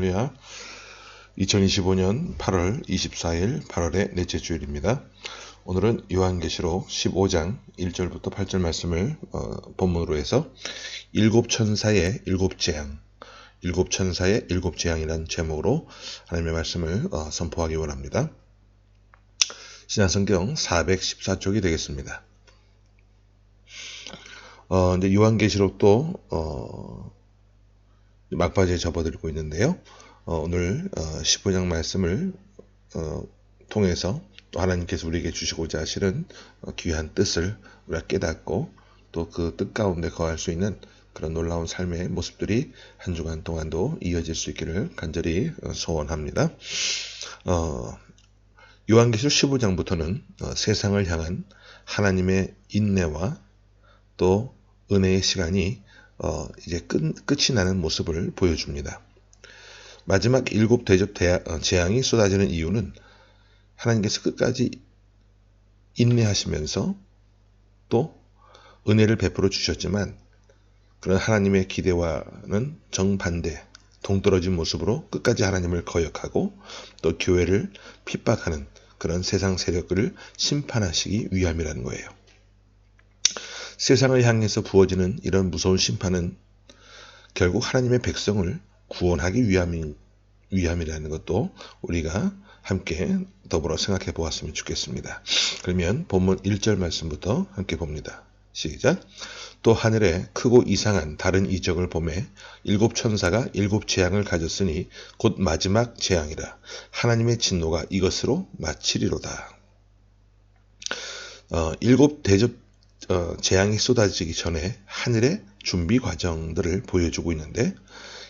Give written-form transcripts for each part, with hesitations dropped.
할렐루야. 2025년 8월 24일 8월의 넷째 주일입니다. 오늘은 요한계시록 15장 1절부터 8절 말씀을 본문으로 해서 일곱 천사의 일곱 재앙이라는 제목으로 하나님의 말씀을 선포하기 원합니다. 신약성경 414쪽이 되겠습니다. 이제 요한계시록도 막바지에 접어들고 있는데요. 오늘 15장 말씀을 통해서 또 하나님께서 우리에게 주시고자 하시는 귀한 뜻을 우리가 깨닫고 또 그 뜻 가운데 거할 수 있는 그런 놀라운 삶의 모습들이 한 주간 동안도 이어질 수 있기를 간절히 소원합니다. 요한계시록 15장부터는 세상을 향한 하나님의 인내와 또 은혜의 시간이 이제 끝이 나는 모습을 보여줍니다. 마지막 일곱 대접 재앙이 쏟아지는 이유는 하나님께서 끝까지 인내하시면서 또 은혜를 베풀어 주셨지만 그런 하나님의 기대와는 정반대, 동떨어진 모습으로 끝까지 하나님을 거역하고 또 교회를 핍박하는 그런 세상 세력들을 심판하시기 위함이라는 거예요. 세상을 향해서 부어지는 이런 무서운 심판은 결국 하나님의 백성을 구원하기 위함이라는 것도 우리가 함께 더불어 생각해 보았으면 좋겠습니다. 그러면 본문 1절 말씀부터 함께 봅니다. 시작. 또 하늘에 크고 이상한 다른 이적을 보매 일곱 천사가 일곱 재앙을 가졌으니 곧 마지막 재앙이라. 하나님의 진노가 이것으로 마치리로다. 일곱 대접 재앙이 쏟아지기 전에 하늘의 준비 과정들을 보여주고 있는데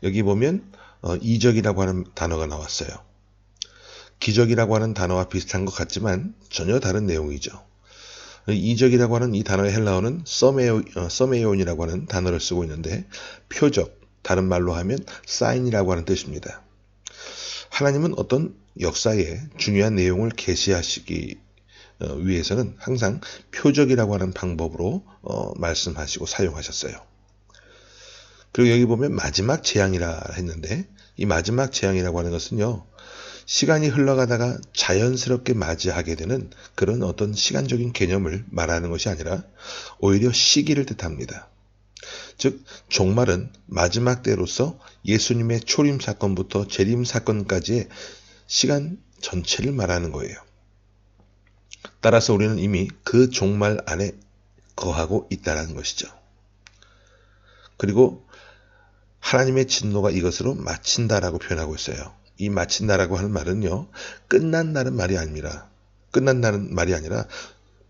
여기 보면 이적이라고 하는 단어가 나왔어요. 기적이라고 하는 단어와 비슷한 것 같지만 전혀 다른 내용이죠. 이적이라고 하는 이 단어의 헬라어는 서메온이라고 하는 단어를 쓰고 있는데 표적, 다른 말로 하면 사인이라고 하는 뜻입니다. 하나님은 어떤 역사의 중요한 내용을 계시하시기 위해서는 항상 표적이라고 하는 방법으로 말씀하시고 사용하셨어요. 그리고 여기 보면 마지막 재앙이라 했는데 이 마지막 재앙이라고 하는 것은요, 시간이 흘러가다가 자연스럽게 맞이하게 되는 그런 어떤 시간적인 개념을 말하는 것이 아니라 오히려 시기를 뜻합니다. 즉 종말은 마지막 때로서 예수님의 초림 사건부터 재림 사건까지의 시간 전체를 말하는 거예요. 따라서 우리는 이미 그 종말 안에 거하고 있다는 것이죠. 그리고 하나님의 진노가 이것으로 마친다라고 표현하고 있어요. 이 마친다라고 하는 말은요, 끝난다는 말이 아니라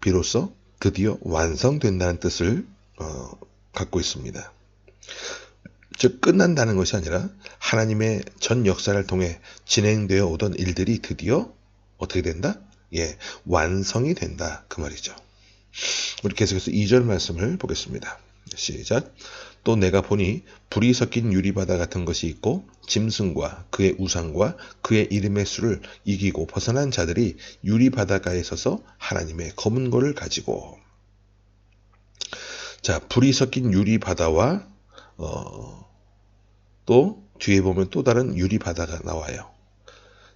비로소 드디어 완성된다는 뜻을 갖고 있습니다. 즉 끝난다는 것이 아니라 하나님의 전 역사를 통해 진행되어 오던 일들이 드디어 어떻게 된다? 완성이 된다. 그 말이죠. 우리 계속해서 2절 말씀을 보겠습니다. 시작. 또 내가 보니 불이 섞인 유리바다 같은 것이 있고 짐승과 그의 우상과 그의 이름의 수를 이기고 벗어난 자들이 유리바다가에 서서 하나님의 검은 고를 가지고. 자, 불이 섞인 유리바다와 또 뒤에 보면 또 다른 유리바다가 나와요.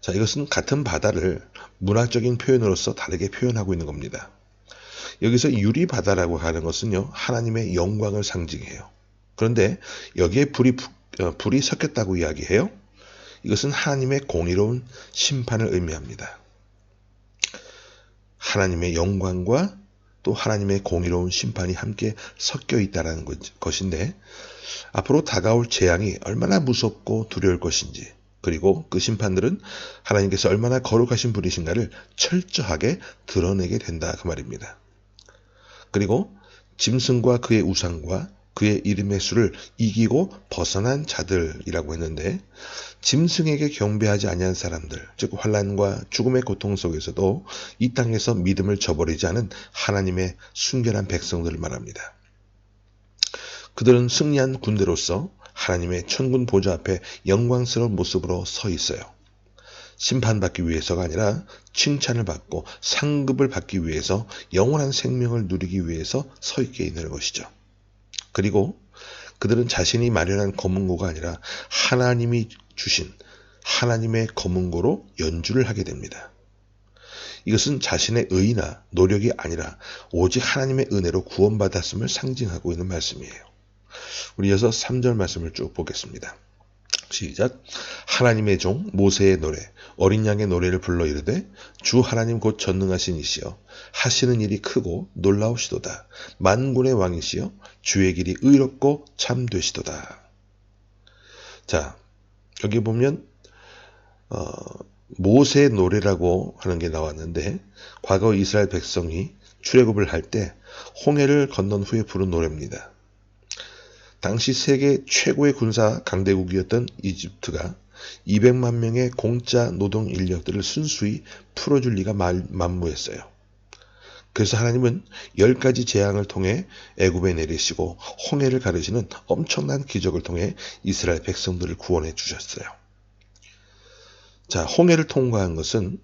자, 이것은 같은 바다를 문학적인 표현으로서 다르게 표현하고 있는 겁니다. 여기서 유리바다라고 하는 것은요, 하나님의 영광을 상징해요. 그런데 여기에 불이 섞였다고 이야기해요. 이것은 하나님의 공의로운 심판을 의미합니다. 하나님의 영광과 또 하나님의 공의로운 심판이 함께 섞여 있다는 것인데 앞으로 다가올 재앙이 얼마나 무섭고 두려울 것인지 그리고 그 심판들은 하나님께서 얼마나 거룩하신 분이신가를 철저하게 드러내게 된다 그 말입니다. 그리고 짐승과 그의 우상과 그의 이름의 수를 이기고 벗어난 자들이라고 했는데 짐승에게 경배하지 아니한 사람들, 즉 환난과 죽음의 고통 속에서도 이 땅에서 믿음을 저버리지 않은 하나님의 순결한 백성들을 말합니다. 그들은 승리한 군대로서 하나님의 천군 보좌 앞에 영광스러운 모습으로 서 있어요. 심판받기 위해서가 아니라 칭찬을 받고 상급을 받기 위해서 영원한 생명을 누리기 위해서 서 있게 있는 것이죠. 그리고 그들은 자신이 마련한 검은고가 아니라 하나님이 주신 하나님의 검은고로 연주를 하게 됩니다. 이것은 자신의 의나 노력이 아니라 오직 하나님의 은혜로 구원받았음을 상징하고 있는 말씀이에요. 우리 이어서 3절 말씀을 쭉 보겠습니다. 시작. 하나님의 종 모세의 노래 어린 양의 노래를 불러 이르되 주 하나님 곧 전능하신 이시여 하시는 일이 크고 놀라우시도다. 만군의 왕이시여 주의 길이 의롭고 참되시도다. 자, 여기 보면 모세의 노래라고 하는 게 나왔는데 과거 이스라엘 백성이 출애굽을 할 때 홍해를 건넌 후에 부른 노래입니다. 당시 세계 최고의 군사 강대국이었던 이집트가 200만 명의 공짜 노동 인력들을 순수히 풀어줄 리가 만무했어요. 그래서 하나님은 10가지 재앙을 통해 애굽에 내리시고 홍해를 가르시는 엄청난 기적을 통해 이스라엘 백성들을 구원해 주셨어요. 자, 홍해를 통과한 것은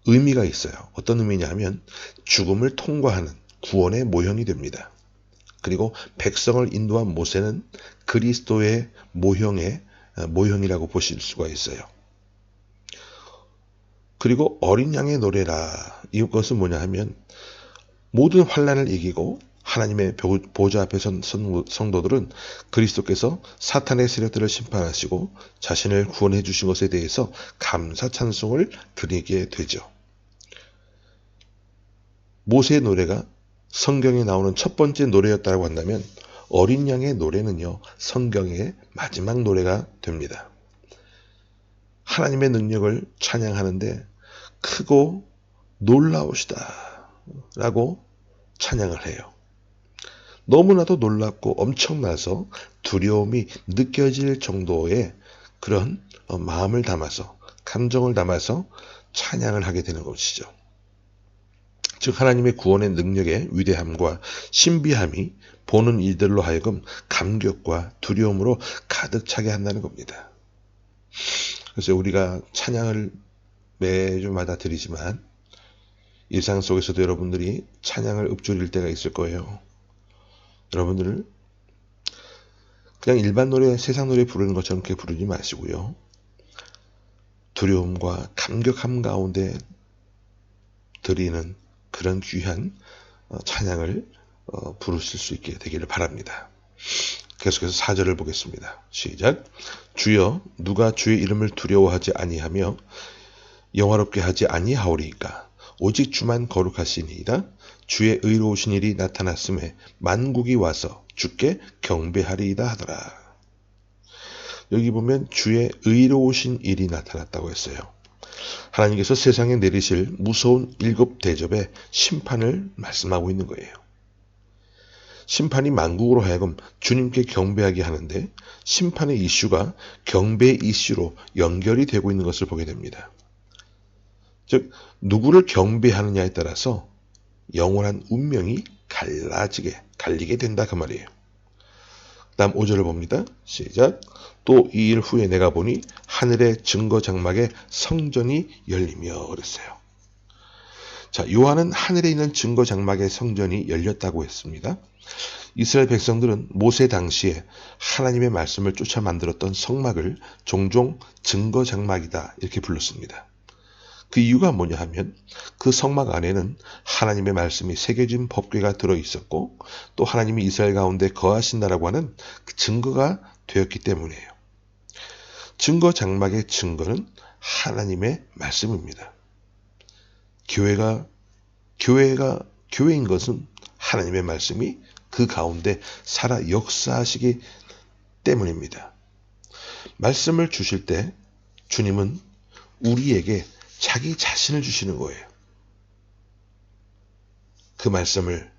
의미가 있어요. 어떤 의미냐 하면 죽음을 통과하는 구원의 모형이 됩니다. 그리고 백성을 인도한 모세는 그리스도의 모형이라고 보실 수가 있어요. 그리고 어린 양의 노래라. 이것은 뭐냐 하면 모든 환난을 이기고 하나님의 보좌 앞에 선 성도들은 그리스도께서 사탄의 세력들을 심판하시고 자신을 구원해 주신 것에 대해서 감사 찬송을 드리게 되죠. 모세의 노래가 성경에 나오는 첫 번째 노래였다고 한다면 어린 양의 노래는요, 성경의 마지막 노래가 됩니다. 하나님의 능력을 찬양하는데 크고 놀라우시다 라고 찬양을 해요. 너무나도 놀랍고 엄청나서 두려움이 느껴질 정도의 그런 마음을 담아서 감정을 담아서 찬양을 하게 되는 것이죠. 즉 하나님의 구원의 능력의 위대함과 신비함이 보는 이들로 하여금 감격과 두려움으로 가득 차게 한다는 겁니다. 그래서 우리가 찬양을 매주마다 드리지만 일상 속에서도 여러분들이 찬양을 읊조릴 때가 있을 거예요. 여러분들을 그냥 일반 노래, 세상 노래 부르는 것처럼 그렇게 부르지 마시고요. 두려움과 감격함 가운데 드리는 그런 귀한 찬양을 부르실 수 있게 되기를 바랍니다. 계속해서 4절을 보겠습니다. 시작. 주여 누가 주의 이름을 두려워하지 아니하며 영화롭게 하지 아니하오리이까. 오직 주만 거룩하시니이다. 주의 의로우신 일이 나타났음에 만국이 와서 주께 경배하리이다 하더라. 여기 보면 주의 의로우신 일이 나타났다고 했어요. 하나님께서 세상에 내리실 무서운 7 대접의 심판을 말씀하고 있는 거예요. 심판이 만국으로 하여금 주님께 경배하게 하는데 심판의 이슈가 경배의 이슈로 연결이 되고 있는 것을 보게 됩니다. 즉 누구를 경배하느냐에 따라서 영원한 운명이 갈리게 된다 그 말이에요. 다음 5절을 봅니다. 시작. 또 이 일 후에 내가 보니 하늘의 증거 장막에 성전이 열리며 그랬어요. 자, 요한은 하늘에 있는 증거 장막의 성전이 열렸다고 했습니다. 이스라엘 백성들은 모세 당시에 하나님의 말씀을 쫓아 만들었던 성막을 종종 증거 장막이다 이렇게 불렀습니다. 그 이유가 뭐냐 하면 그 성막 안에는 하나님의 말씀이 새겨진 법궤가 들어있었고 또 하나님이 이스라엘 가운데 거하신다라고 하는 그 증거가 되었기 때문이에요. 증거 장막의 증거는 하나님의 말씀입니다. 교회인 것은 하나님의 말씀이 그 가운데 살아 역사하시기 때문입니다. 말씀을 주실 때 주님은 우리에게 자기 자신을 주시는 거예요. 그 말씀을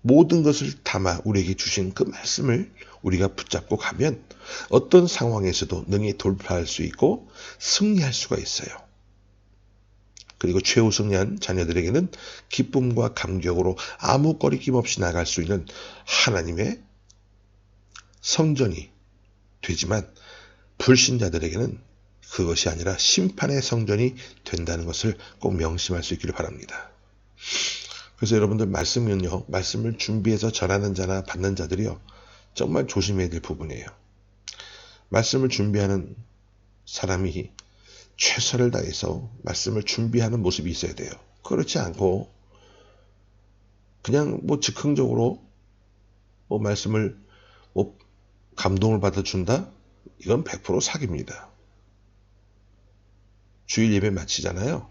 모든 것을 담아 우리에게 주신 그 말씀을 우리가 붙잡고 가면 어떤 상황에서도 능히 돌파할 수 있고 승리할 수가 있어요. 그리고 최후 승리한 자녀들에게는 기쁨과 감격으로 아무 거리낌 없이 나갈 수 있는 하나님의 성전이 되지만 불신자들에게는 그것이 아니라 심판의 성전이 된다는 것을 꼭 명심할 수 있기를 바랍니다. 그래서 여러분들 말씀을 준비해서 전하는 자나 받는 자들이요 정말 조심해야 될 부분이에요. 말씀을 준비하는 사람이 최선을 다해서 말씀을 준비하는 모습이 있어야 돼요. 그렇지 않고 그냥 뭐 즉흥적으로 뭐 말씀을 뭐 감동을 받아준다? 이건 100% 사기입니다. 주일 예배 마치잖아요.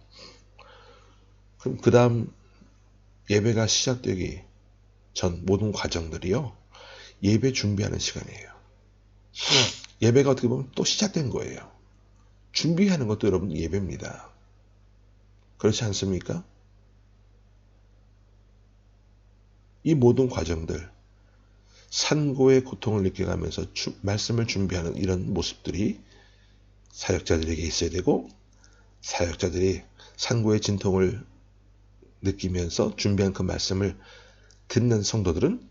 그럼 그 다음 예배가 시작되기 전 모든 과정들이요. 예배 준비하는 시간이에요. 예배가 어떻게 보면 또 시작된 거예요. 준비하는 것도 여러분 예배입니다. 그렇지 않습니까? 이 모든 과정들, 산고의 고통을 느껴가면서 말씀을 준비하는 이런 모습들이 사역자들에게 있어야 되고, 사역자들이 산고의 진통을 느끼면서 준비한 그 말씀을 듣는 성도들은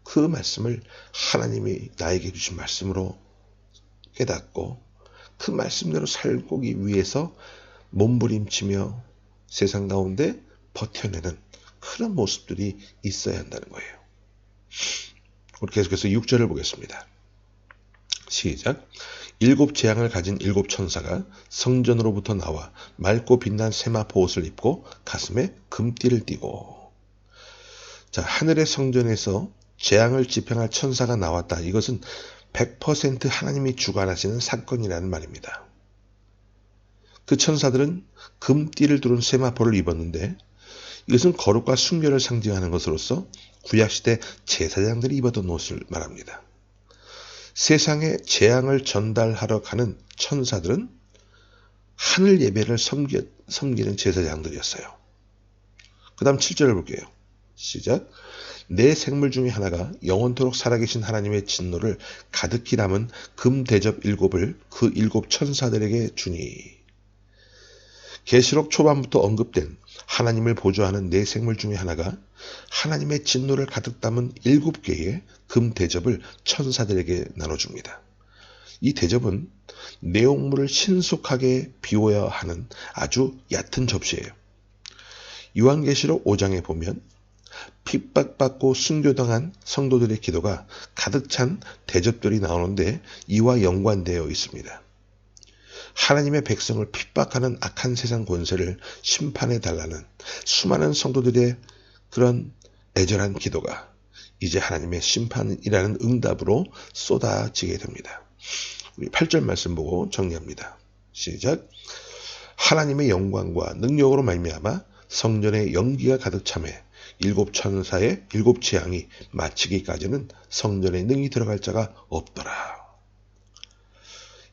그 말씀을 하나님이 나에게 주신 말씀으로 깨닫고 그 말씀대로 살기 위해서 몸부림치며 세상 가운데 버텨내는 그런 모습들이 있어야 한다는 거예요. 우리 계속해서 6절을 보겠습니다. 시작. 7 재앙을 가진 7 천사가 성전으로부터 나와 맑고 빛난 세마포 옷을 입고 가슴에 금띠를 띠고. 자, 하늘의 성전에서 재앙을 집행할 천사가 나왔다. 이것은 100% 하나님이 주관하시는 사건이라는 말입니다. 그 천사들은 금띠를 두른 세마포를 입었는데 이것은 거룩과 순결을 상징하는 것으로서 구약시대 제사장들이 입었던 옷을 말합니다. 세상에 재앙을 전달하러 가는 천사들은 하늘 예배를 섬기는 제사장들이었어요. 그 다음 7절을 볼게요. 시작. 네 생물 중에 하나가 영원토록 살아계신 하나님의 진노를 가득히 담은 금 대접 7을 그 7 천사들에게 주니. 계시록 초반부터 언급된 하나님을 보좌하는 네 생물 중에 하나가 하나님의 진노를 가득 담은 7개의 금 대접을 천사들에게 나눠줍니다. 이 대접은 내용물을 신속하게 비워야 하는 아주 얕은 접시예요. 요한계시록 5장에 보면 핍박받고 순교당한 성도들의 기도가 가득 찬 대접들이 나오는데 이와 연관되어 있습니다. 하나님의 백성을 핍박하는 악한 세상 권세를 심판해 달라는 수많은 성도들의 그런 애절한 기도가 이제 하나님의 심판이라는 응답으로 쏟아지게 됩니다. 우리 8절 말씀 보고 정리합니다. 시작. 하나님의 영광과 능력으로 말미암아 성전에 연기가 가득 차매 7 천사의 7 재앙이 마치기까지는 성전에 능히 들어갈 자가 없더라.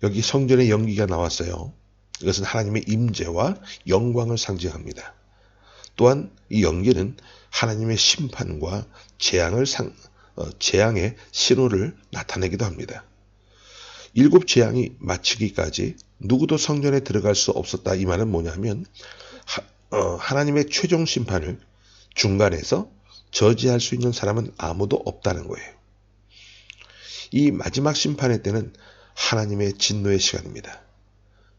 여기 성전의 연기가 나왔어요. 이것은 하나님의 임재와 영광을 상징합니다. 또한 이 연기는 하나님의 심판과 재앙의 신호를 나타내기도 합니다. 7 재앙이 마치기까지 누구도 성전에 들어갈 수 없었다. 이 말은 뭐냐면 하나님의 최종 심판을 중간에서 저지할 수 있는 사람은 아무도 없다는 거예요. 이 마지막 심판의 때는 하나님의 진노의 시간입니다.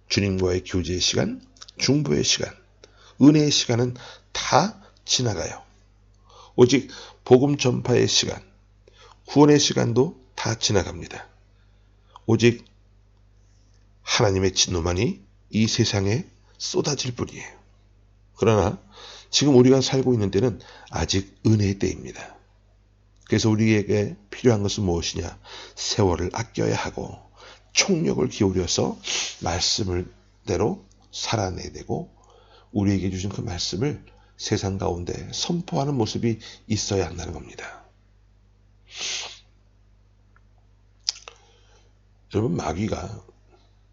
주님과의 교제의 시간, 중보의 시간, 은혜의 시간은 다 지나가요. 오직 복음 전파의 시간, 구원의 시간도 다 지나갑니다. 오직 하나님의 진노만이 이 세상에 쏟아질 뿐이에요. 그러나 지금 우리가 살고 있는 때는 아직 은혜의 때입니다. 그래서 우리에게 필요한 것은 무엇이냐? 세월을 아껴야 하고 총력을 기울여서 말씀대로 살아내야 되고 우리에게 주신 그 말씀을 세상 가운데 선포하는 모습이 있어야 한다는 겁니다. 여러분, 마귀가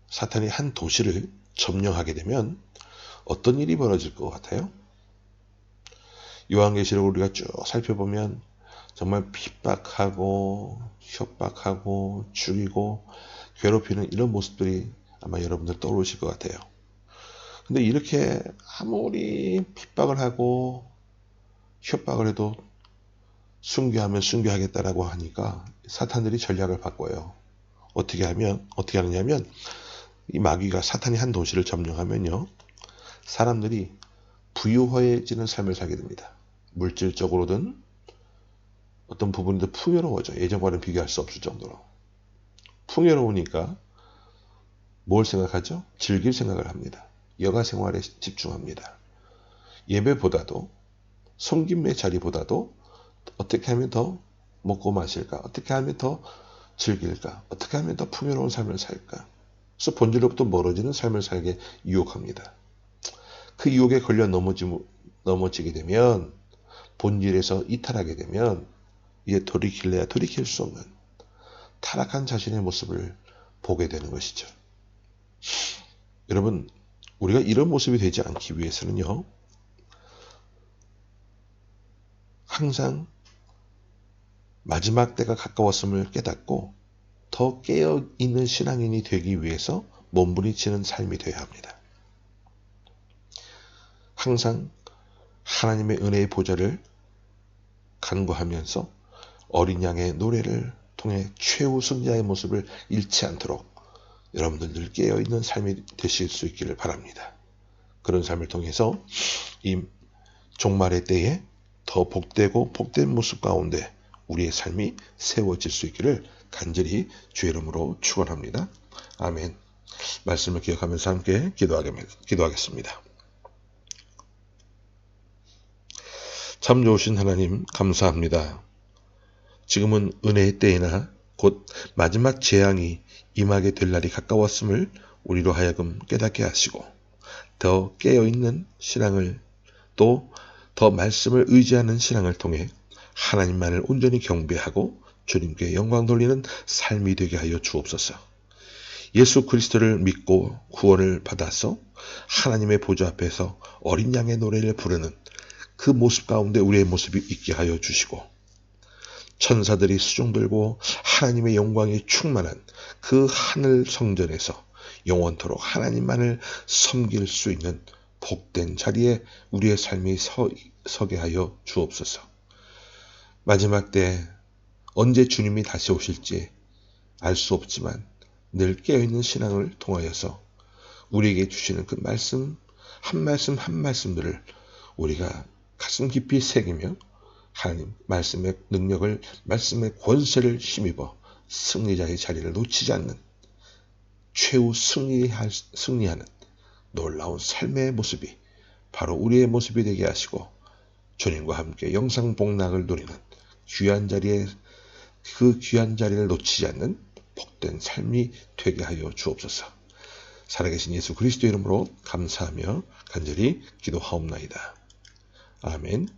사탄이 한 도시를 점령하게 되면 어떤 일이 벌어질 것 같아요? 요한계시록을 우리가 쭉 살펴보면 정말 핍박하고 협박하고 죽이고 괴롭히는 이런 모습들이 아마 여러분들 떠오르실 것 같아요. 근데 이렇게 아무리 핍박을 하고 협박을 해도 순교하면 순교하겠다라고 하니까 사탄들이 전략을 바꿔요. 어떻게 하느냐면 이 마귀가 사탄이 한 도시를 점령하면요. 사람들이 부유해지는 삶을 살게 됩니다. 물질적으로든 어떤 부분도 풍요로워져. 예전과는 비교할 수 없을 정도로. 풍요로우니까 뭘 생각하죠? 즐길 생각을 합니다. 여가 생활에 집중합니다. 예배보다도 섬김의 자리보다도 어떻게 하면 더 먹고 마실까? 어떻게 하면 더 즐길까? 어떻게 하면 더 풍요로운 삶을 살까? 그래서 본질로부터 멀어지는 삶을 살게 유혹합니다. 그 유혹에 걸려 넘어지게 되면 본질에서 이탈하게 되면 이제 돌이킬래야 돌이킬 수 없는 타락한 자신의 모습을 보게 되는 것이죠. 여러분, 우리가 이런 모습이 되지 않기 위해서는요, 항상 마지막 때가 가까웠음을 깨닫고 더 깨어있는 신앙인이 되기 위해서 몸부림치는 삶이 되어야 합니다. 항상 하나님의 은혜의 보좌를 간구하면서 어린 양의 노래를 통해 최후 승자의 모습을 잃지 않도록 여러분들 늘 깨어있는 삶이 되실 수 있기를 바랍니다. 그런 삶을 통해서 이 종말의 때에 더 복되고 복된 모습 가운데 우리의 삶이 세워질 수 있기를 간절히 주의 이름으로 축원합니다. 아멘. 말씀을 기억하면서 함께 기도하겠습니다. 참 좋으신 하나님 감사합니다. 지금은 은혜의 때이나 곧 마지막 재앙이 임하게 될 날이 가까웠음을 우리로 하여금 깨닫게 하시고 더 깨어있는 신앙을 또 더 말씀을 의지하는 신앙을 통해 하나님만을 온전히 경배하고 주님께 영광 돌리는 삶이 되게 하여 주옵소서. 예수 그리스도를 믿고 구원을 받아서 하나님의 보좌 앞에서 어린 양의 노래를 부르는 그 모습 가운데 우리의 모습이 있게 하여 주시고 천사들이 수종 들고 하나님의 영광이 충만한 그 하늘 성전에서 영원토록 하나님만을 섬길 수 있는 복된 자리에 우리의 삶이 서게 하여 주옵소서. 마지막 때 언제 주님이 다시 오실지 알 수 없지만 늘 깨어있는 신앙을 통하여서 우리에게 주시는 그 말씀 한 말씀들을 우리가 가슴 깊이 새기며 하나님 말씀의 능력을 말씀의 권세를 힘입어 승리자의 자리를 놓치지 않는 최후 승리하는 놀라운 삶의 모습이 바로 우리의 모습이 되게 하시고 주님과 함께 영상복락을 누리는 귀한 자리에 그 귀한 자리를 놓치지 않는 복된 삶이 되게 하여 주옵소서. 살아계신 예수 그리스도 이름으로 감사하며 간절히 기도하옵나이다. 아멘.